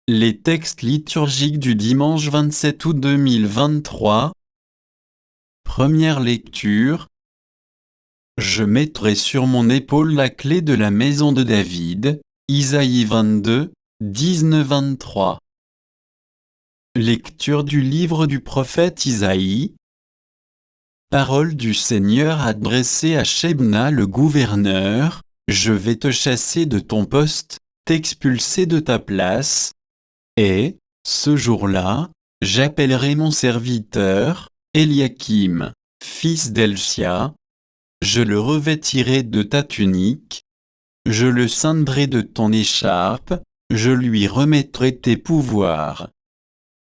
Les textes liturgiques du dimanche 27 août 2023. Première lecture. Je mettrai sur mon épaule la clé de la maison de David. Isaïe 22, 19-23. Lecture du livre du prophète Isaïe. Parole du Seigneur adressée à Shebna le gouverneur. Je vais te chasser de ton poste, t'expulser de ta place. Et, ce jour-là, j'appellerai mon serviteur, Eliakim, fils d'Elsia. Je le revêtirai de ta tunique. Je le ceindrai de ton écharpe, je lui remettrai tes pouvoirs.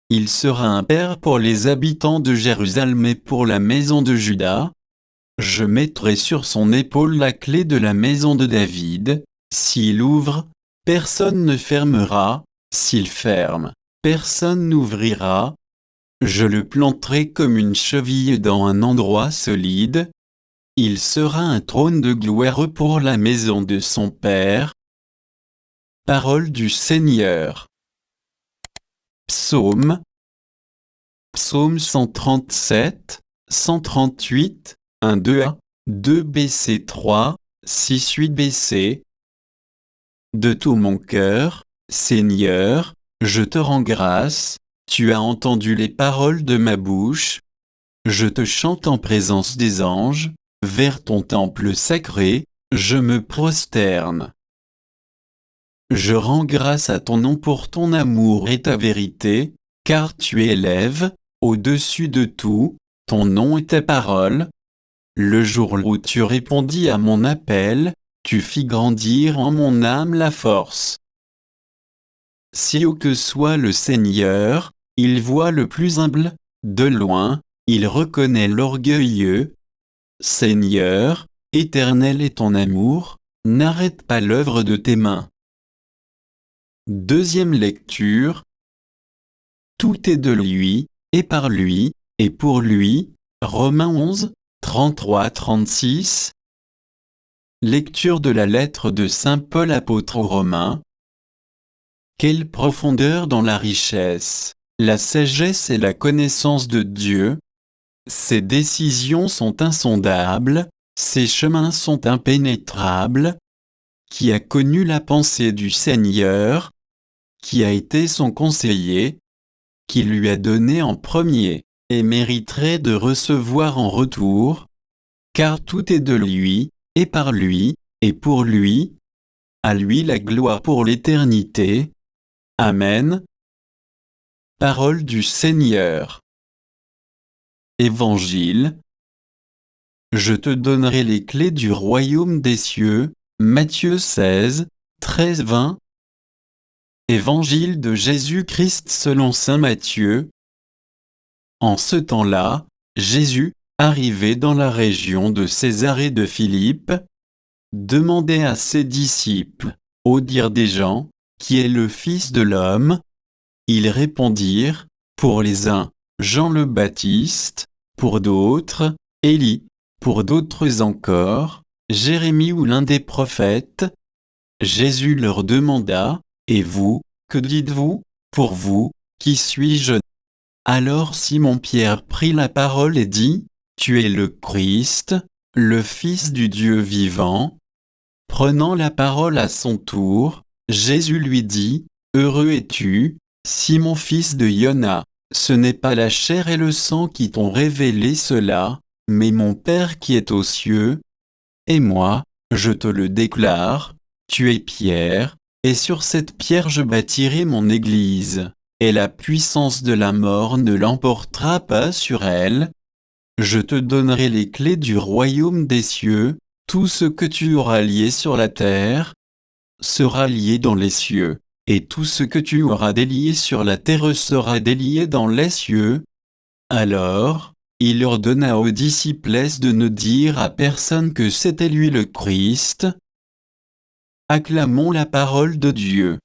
Il sera un père pour les habitants de Jérusalem et pour la maison de Juda. Je mettrai sur son épaule la clé de la maison de David. S'il ouvre, personne ne fermera. S'il ferme, personne n'ouvrira. Je le planterai comme une cheville dans un endroit solide. Il sera un trône de gloire pour la maison de son père. Parole du Seigneur. Psaume. Psaume 137, 138, 1-2a, 2bc 3, 6-8bc. De tout mon cœur, Seigneur, je te rends grâce, tu as entendu les paroles de ma bouche. Je te chante en présence des anges, vers ton temple sacré, je me prosterne. Je rends grâce à ton nom pour ton amour et ta vérité, car tu élèves, au-dessus de tout, ton nom et ta parole. Le jour où tu répondis à mon appel, tu fis grandir en mon âme la force. Si haut que soit le Seigneur, il voit le plus humble, de loin, il reconnaît l'orgueilleux. Seigneur, éternel est ton amour, n'arrête pas l'œuvre de tes mains. Deuxième lecture. Tout est de lui, et par lui, et pour lui. Romains 11, 33-36. Lecture de la lettre de saint Paul apôtre aux Romains. Quelle profondeur dans la richesse, la sagesse et la connaissance de Dieu! Ses décisions sont insondables, ses chemins sont impénétrables. Qui a connu la pensée du Seigneur? Qui a été son conseiller? Qui lui a donné en premier, et mériterait de recevoir en retour? Car tout est de lui, et par lui, et pour lui. À lui la gloire pour l'éternité. Amen. Parole du Seigneur. Évangile. Je te donnerai les clés du royaume des cieux. Matthieu 16, 13-20. Évangile de Jésus-Christ selon saint Matthieu. En ce temps-là, Jésus, arrivé dans la région de Césarée de Philippe, demandait à ses disciples, au dire des gens, qui est le Fils de l'homme? Ils répondirent, pour les uns, Jean le Baptiste, pour d'autres, Élie, pour d'autres encore, Jérémie ou l'un des prophètes. Jésus leur demanda, et vous, que dites-vous? Pour vous, qui suis-je? Alors Simon-Pierre prit la parole et dit, tu es le Christ, le Fils du Dieu vivant. Prenant la parole à son tour, Jésus lui dit, heureux es-tu, Simon fils de Yona, ce n'est pas la chair et le sang qui t'ont révélé cela, mais mon Père qui est aux cieux. Et moi, je te le déclare, tu es Pierre, et sur cette pierre je bâtirai mon église, et la puissance de la mort ne l'emportera pas sur elle. Je te donnerai les clés du royaume des cieux. Tout ce que tu auras lié sur la terre sera lié dans les cieux, et tout ce que tu auras délié sur la terre sera délié dans les cieux. Alors, il ordonna aux disciples de ne dire à personne que c'était lui le Christ. Acclamons la parole de Dieu.